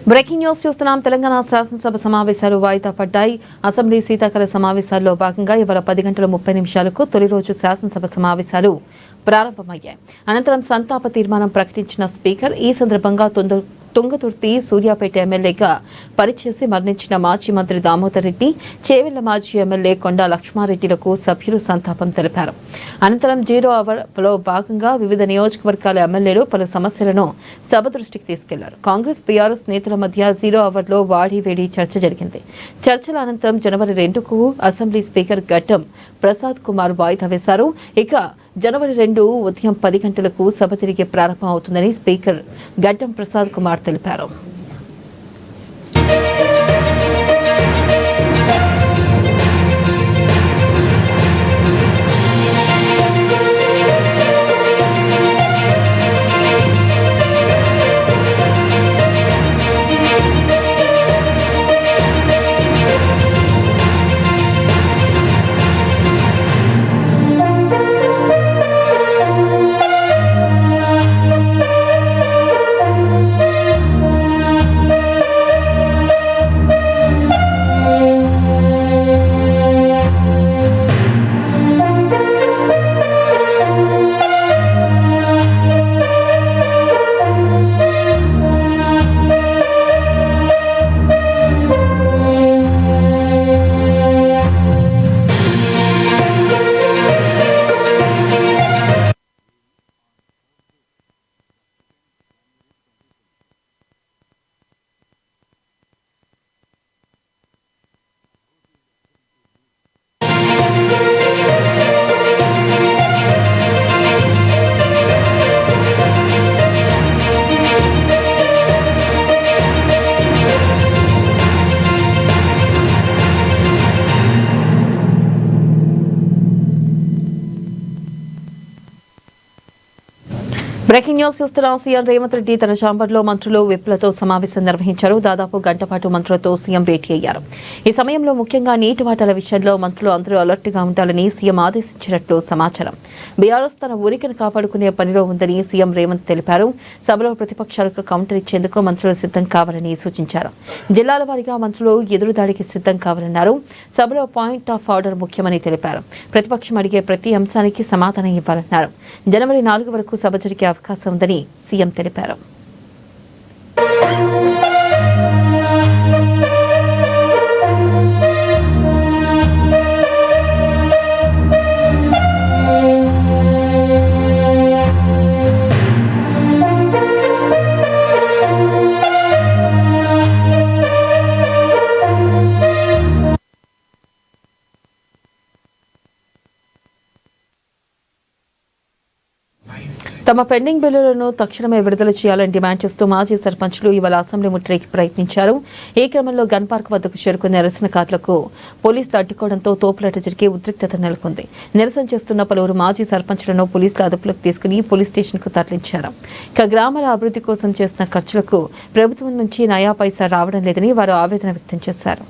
Breaking news చూస్తున్నాం. తెలంగాణ శాసనసభ సమావేశాలు వాయిదా పడ్డాయి. అసెంబ్లీ శీతాకాల సమావేశాల్లో భాగంగా ఇవాళ 10:30 తొలి రోజు శాసనసభ సమావేశాలు ప్రారంభమయ్యాయి. అనంతరం సంతాప తీర్మానం ప్రకటించిన స్పీకర్ ఈ సందర్భంగా తుంగతుర్తి సూర్యాపేట ఎమ్మెల్యేగా పనిచేసి మరణించిన మాజీ మంత్రి దామోదర్ రెడ్డి, చేవెళ్ల మాజీ ఎమ్మెల్యే కొండా లక్ష్మారెడ్డిలకు సభ్యులు సంతాపం తెలిపారు. అనంతరం 0 అవర్లో భాగంగా వివిధ నియోజకవర్గాల ఎమ్మెల్యేలు పలు సమస్యలను సభ దృష్టికి తీసుకెళ్లారు. కాంగ్రెస్ బీఆర్ఎస్ నేతల మధ్య 0 అవర్లో వాడివేడి చర్చ జరిగింది. చర్చల అనంతరం జనవరి 2కు అసెంబ్లీ స్పీకర్ గడ్డం ప్రసాద్ కుమార్ వాయిదా వేశారు. ఇక జనవరి 2 ఉదయం 10 గంటలకు సభ తిరిగి ప్రారంభం అవుతుందని స్పీకర్ గడ్డం ప్రసాద్ కుమార్ తెలిపారు. బ్రేకింగ్ న్యూస్ చూస్తున్నాం. సీఎం రేవంత్ రెడ్డి తన ఛాంబర్లో మంత్రులు, విప్లతో సమావేశం నిర్వహించారు. దాదాపు గంట పాటు మంత్రులతో సీఎం భేటీ అయ్యారు. ఈ సమయంలో ముఖ్యంగా నీటి వాటాల విషయంలో మంత్రులు అందరూ అలర్ట్ గా ఉండాలని సీఎం ఆదేశించినట్లు సమాచారం. బీఆర్ఎస్ తన ఉనికిని కాపాడుకునే పనిలో ఉందని సీఎం రేవంత్ తెలిపారు. సభలో ప్రతిపక్షాలకు కౌంటర్ ఇచ్చేందుకు మంత్రులు సిద్ధం కావాలని సూచించారు. జిల్లాల వారీగా మంత్రులు ఎదురుదాడికి సిద్ధం కావాలన్నారు. సభలో పాయింట్ ఆఫ్ ఆర్డర్ ముఖ్యమని తెలిపారు. ప్రతిపక్షం అడిగే ప్రతి అంశానికి సమాధానం ఇవ్వాలన్నారు. జనవరి 4 వరకు సభ జరిగే అవకాశం ఉందని సీఎం తెలిపారు. తమ పెండింగ్ బిల్లులను తక్షణమే విడుదల చేయాలని డిమాండ్ చేస్తూ మాజీ సర్పంచ్లు ఇవాళ అసెంబ్లీ ముట్టడికి ప్రయత్నించారు. ఈ క్రమంలో గన్ పార్క్ వద్దకు చేరుకున్న నిరసనకారులకు పోలీసులు అడ్డుకోవడంతో తోపులాట జరిగి ఉద్రిక్తత నెలకొంది. నిరసన చేస్తున్న పలువురు మాజీ సర్పంచ్లను పోలీసులు అదుపులోకి తీసుకుని పోలీస్ స్టేషన్కు తరలించారు. ఇక గ్రామాల అభివృద్ధి కోసం చేసిన ఖర్చులకు ప్రభుత్వం నుంచి నయా పైసా రావడం లేదని వారు ఆవేదన వ్యక్తం చేశారు.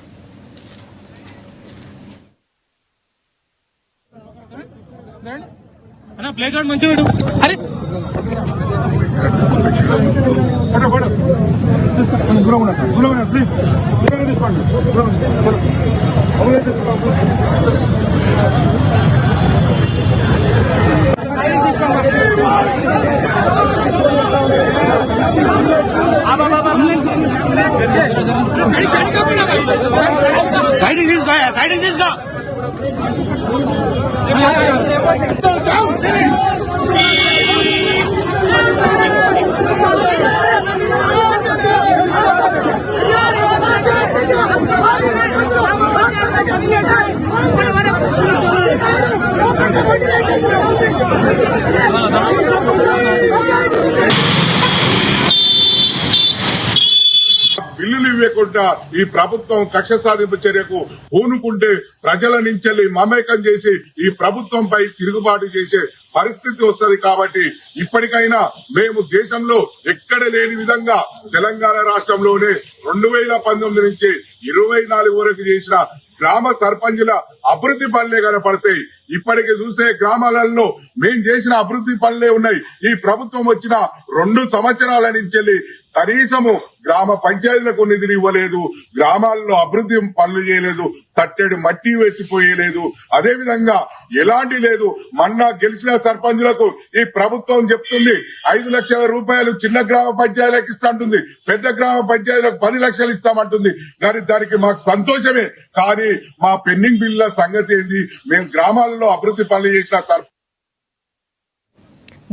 బిల్లులు ఇవ్వకుండా ఈ ప్రభుత్వం కక్ష సాధింపు చర్యకు పూనుకుంటే ప్రజల నుంచి మమేకం చేసి ఈ ప్రభుత్వంపై తిరుగుబాటు చేసే పరిస్థితి వస్తుంది. కాబట్టి ఇప్పటికైనా మేము దేశంలో ఎక్కడ లేని విధంగా తెలంగాణ రాష్ట్రంలోనే 2019 నుంచి 24 వరకు చేసిన గ్రామ సర్పంచుల అభివృద్ధి పనులే కనపడతాయి. ఇప్పటికి చూస్తే గ్రామాలలో మేం చేసిన అభివృద్ధి పనులే ఉన్నాయి. ఈ ప్రభుత్వం వచ్చిన 2 సంవత్సరాల నుంచి కనీసము గ్రామ పంచాయతీలకు నిధులు ఇవ్వలేదు, గ్రామాల్లో అభివృద్ధి పనులు చేయలేదు, తట్టెడు మట్టి వెత్తిపోయలేదు. అదే విధంగా ఎలాంటి లేదు. మొన్న గెలిచిన సర్పంచులకు ఈ ప్రభుత్వం చెప్తుంది 5 లక్షల రూపాయలు చిన్న గ్రామ పంచాయతీలకు ఇస్తాంటుంది, పెద్ద గ్రామ పంచాయతీలకు 10 లక్షలు ఇస్తామంటుంది. కానీ దానికి మాకు సంతోషమే. కానీ మా పెండింగ్ బిల్ల సంగతి ఏంది? మేము గ్రామాల్లో అభివృద్ధి పనులు చేసిన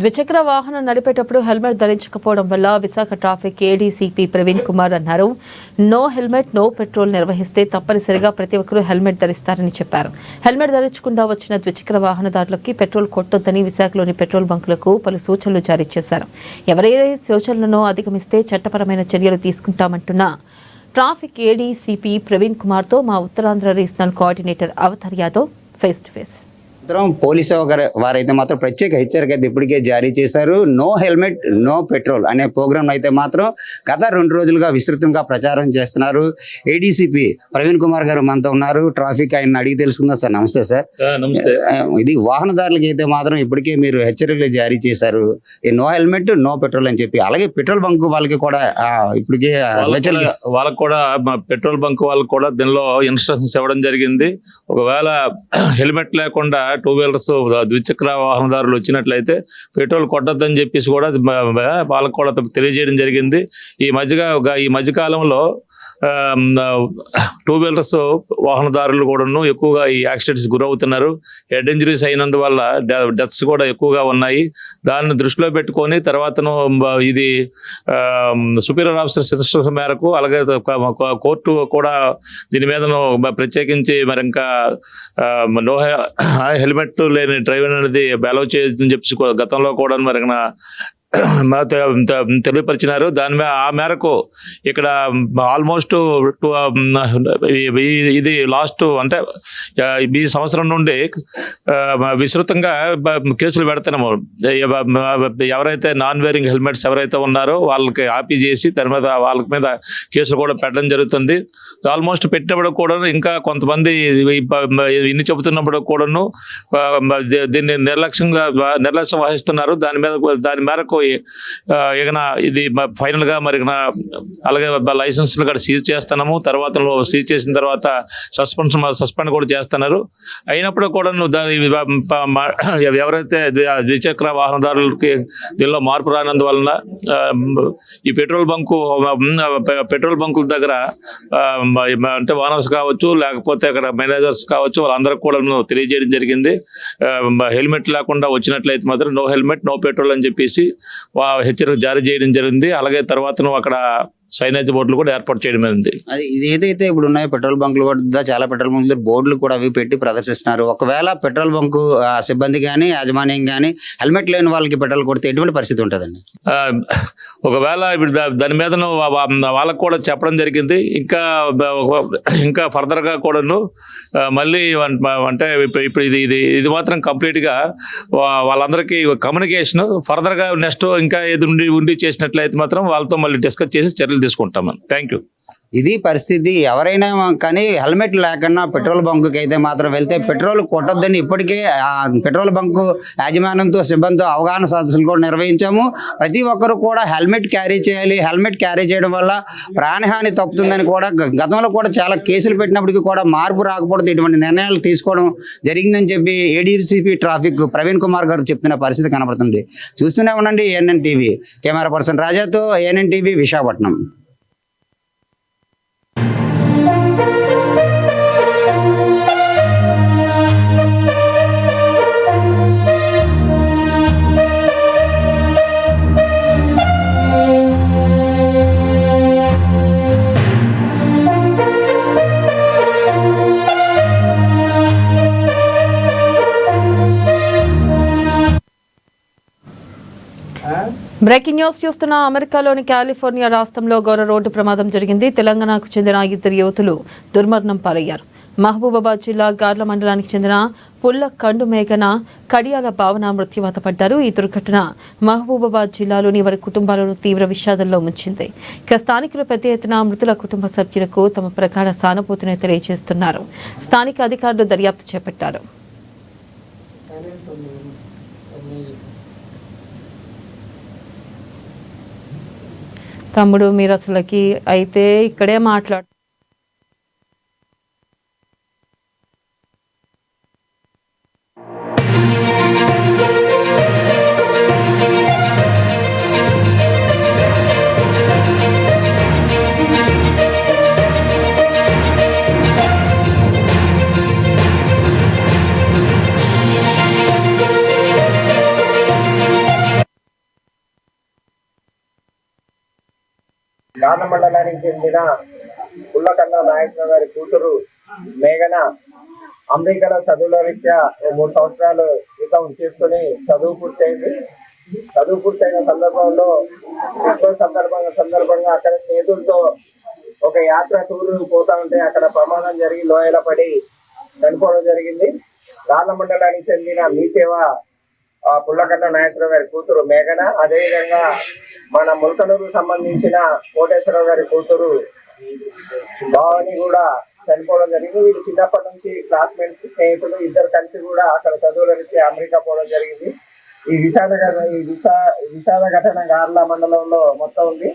ద్విచక్ర వాహనం నడిపేటప్పుడు హెల్మెట్ ధరించకపోవడం వల్ల విశాఖ ట్రాఫిక్ ఏడీసీపీ ప్రవీణ్ కుమార్ అన్నారు. నో హెల్మెట్ నో పెట్రోల్ నిర్వహిస్తే తప్పనిసరిగా ప్రతి ఒక్కరూ హెల్మెట్ ధరిస్తారని చెప్పారు. హెల్మెట్ ధరించకుండా వచ్చిన ద్విచక్ర వాహనదారులకి పెట్రోల్ కొట్టొద్దని విశాఖలోని పెట్రోల్ బంకులకు పలు సూచనలు జారీ చేశారు. ఎవరైతే సూచనలను అధిగమిస్తే చట్టపరమైన చర్యలు తీసుకుంటామంటున్న ట్రాఫిక్ ఏడీసీపీ ప్రవీణ్ కుమార్తో మా Uttarandhra regional coordinator Avatar Yadav face to face. Police వారైతే మాత్రం ప్రత్యేక హెచ్చరిక అయితే ఇప్పటికే జారీ చేశారు. నో హెల్మెట్ నో పెట్రోల్ అనే ప్రోగ్రామ్ అయితే మాత్రం గత 2 రోజులుగా విస్తృతంగా ప్రచారం చేస్తున్నారు. ఏడీసీపీ ప్రవీణ్ కుమార్ గారు మనతో ఉన్నారు. ట్రాఫిక్ ఆయన అడిగి తెలుసుకుందాం. సార్ నమస్తే. సార్ నమస్తే. ఇది వాహనదారులకి అయితే మాత్రం ఇప్పటికే మీరు హెచ్చరికలు జారీ చేశారు, నో హెల్మెట్ నో పెట్రోల్ అని చెప్పి. అలాగే పెట్రోల్ బంక్ వాళ్ళకి కూడా ఇప్పటికే వాళ్ళకి కూడా పెట్రోల్ బంక్ వాళ్ళకి కూడా దీనిలో ఇన్స్ట్రక్షన్స్ ఇవ్వడం జరిగింది. ఒకవేళ హెల్మెట్ లేకుండా 2 వీలర్స్ ద్విచక్ర వాహనదారులు వచ్చినట్లయితే పెట్రోల్ కొట్టద్దని చెప్పేసి కూడా వాళ్ళకు కూడా తెలియజేయడం జరిగింది. ఈ మధ్యకాలంలో 2 వీలర్స్ వాహనదారులు కూడాను ఎక్కువగా ఈ యాక్సిడెంట్స్ గురవుతున్నారు. హెడ్ ఇంజరీస్ అయినందువల్ల డెత్స్ కూడా ఎక్కువగా ఉన్నాయి. దాన్ని దృష్టిలో పెట్టుకొని తర్వాతను ఇది సుపీరియర్ ఆఫీసర్స్ ఇన్స్ట్రక్షన్ మేరకు అలాగే కోర్టు కూడా దీని మీద ప్రత్యేకించి మరి ఇంకా నో హెల్మెట్ లేని డ్రైవర్ అనేది అలౌ చేయొద్దని చెప్పి గతంలో కూడా మరి తెలియపరిచినారు. ఆ మేరకు ఇక్కడ ఆల్మోస్ట్ ఇది లాస్ట్ అంటే ఈ సంవత్సరం నుండి విస్తృతంగా కేసులు పెడుతున్నాము. ఎవరైతే నాన్ వేరింగ్ హెల్మెట్స్ ఎవరైతే ఉన్నారో వాళ్ళకి ఆపి చేసి దాని మీద వాళ్ళ మీద కేసులు కూడా పెట్టడం జరుగుతుంది. ఆల్మోస్ట్ పెట్టినప్పుడు కూడా ఇంకా కొంతమంది ఇన్ని చెబుతున్నప్పుడు కూడాను దీన్ని నిర్లక్ష్యం వహిస్తున్నారు. దాని మేరకు ఇది ఫైనల్ గా మరి అలాగే లైసెన్స్ కూడా సీజ్ చేస్తున్నాము. తర్వాత సీజ్ చేసిన తర్వాత సస్పెండ్ కూడా చేస్తున్నారు. అయినప్పుడు కూడా ఎవరైతే ద్విచక్ర వాహనదారులకి దీనిలో మార్పు రానందువలన ఈ పెట్రోల్ బంకుల దగ్గర అంటే ఓనర్స్ కావచ్చు లేకపోతే అక్కడ మేనేజర్స్ కావచ్చు వాళ్ళందరికీ కూడా తెలియజేయడం జరిగింది. హెల్మెట్ లేకుండా వచ్చినట్లయితే మాత్రం నో హెల్మెట్ నో పెట్రోల్ అని చెప్పేసి హెచ్చరిక జారీ చేయడం జరిగింది. అలాగే తర్వాత అక్కడ సైనేజ్ బోర్డులు కూడా ఏర్పాటు చేయడం ఉంది. అది ఇది ఏదైతే ఇప్పుడు ఉన్నాయో పెట్రోల్ బంకులు వద్ద చాలా పెట్రోల్ బంకులు బోర్డులు కూడా అవి పెట్టి ప్రదర్శిస్తున్నారు. ఒకవేళ పెట్రోల్ బంకు సిబ్బంది కానీ యాజమాన్యం కానీ హెల్మెట్ లేని వాళ్ళకి పెట్రోల్ కొడితే ఎటువంటి పరిస్థితి ఉంటుందండి? ఒకవేళ ఇప్పుడు దాని మీద వాళ్ళకు కూడా చెప్పడం జరిగింది. ఇంకా ఫర్దర్ గా కూడాను మళ్ళీ అంటే ఇప్పుడు ఇది మాత్రం కంప్లీట్ గా వాళ్ళందరికీ కమ్యూనికేషన్ ఫర్దర్ గా నెక్స్ట్ ఇంకా ఏది ఉండి చేసినట్లయితే మాత్రం వాళ్ళతో మళ్ళీ డిస్కస్ చేసి చర్యలు తీసుకుంటామని. Thank you. ఇది పరిస్థితి. ఎవరైనా కానీ హెల్మెట్ లేకుండా పెట్రోల్ బంకుకి అయితే మాత్రం వెళ్తే పెట్రోల్ కొట్టొద్దని ఇప్పటికే పెట్రోల్ బంకు యాజమాన్యంతో సిబ్బందితో అవగాహన సదస్సులు కూడా నిర్వహించాము. ప్రతి ఒక్కరు కూడా హెల్మెట్ క్యారీ చేయాలి, హెల్మెట్ క్యారీ చేయడం వల్ల ప్రాణహాని తప్పుతుందని కూడా గతంలో కూడా చాలా కేసులు పెట్టినప్పటికీ కూడా మార్పు రాకపోతే ఇటువంటి నిర్ణయాలు తీసుకోవడం జరిగిందని చెప్పి ఏడీసీపీ ట్రాఫిక్ ప్రవీణ్ కుమార్ గారు చెప్తున్న పరిస్థితి కనబడుతుంది. చూస్తూనే ఉండండి ఏఎన్ఎన్ టీవీ. కెమెరా పర్సన్ రాజాతో ANN TV Visakhapatnam. Breaking news చూస్తున్న అమెరికాలోని కాలిఫోర్నియా రాష్ట్రంలో ఘోర రోడ్డు ప్రమాదం జరిగింది. తెలంగాణకు చెందిన 2 యువతులు దుర్మరణం పాలయ్యారు. మహబూబాబాద్ జిల్లా గార్ల మండలానికి చెందిన పుల్ల కండు మేఘన కడియాల భావన మృత్యువాత పడ్డారు. ఈ దుర్ఘటన మహబూబాబాద్ జిల్లాలోని వారి కుటుంబాలను తీవ్ర విషాదంలో ముంచింది. ఇక స్థానికులు పెద్ద ఎత్తున మృతుల కుటుంబ సభ్యులకు తమ ప్రగాఢ సానుభూతిని తెలియజేస్తున్నారు. స్థానిక అధికారులు దర్యాప్తు చేపట్టారు. తమ్ముడు మీరు అసలుకి అయితే ఇక్కడే మాట్లాడు. గాన మండలానికి చెందిన పుల్లకండ నాయకరావు గారి కూతురు మేఘన అమెరికాలో చదువుల రీత్యా 3 సంవత్సరాలు క్రితం చేసుకుని చదువు పూర్తయింది. చదువు పూర్తయిన సందర్భంలో క్రిస్మస్ సందర్భంగా అక్కడ స్నేహితులతో ఒక యాత్ర టూర్ పోతా ఉంటే అక్కడ ప్రమాదం జరిగి లోయల పడి చనిపోవడం జరిగింది. గాన మండలానికి చెందిన మీ సేవ పుల్లకండ నాగేశ్వరరావు గారి కూతురు మేఘన, అదేవిధంగా మన ముల్కనూరుకు సంబంధించిన కోటేశ్వరరావు గారి కూతురు భావని కూడా చనిపోవడం జరిగింది. వీళ్ళు చిన్నప్పటి నుంచి క్లాస్మేట్స్, స్నేహితులు ఇద్దరు కలిసి కూడా అక్కడ చదువుల రీత్యా అమెరికా పోవడం జరిగింది. ఈ విషాద ఘటన గార్ల మండలంలో మొత్తం ఉంది.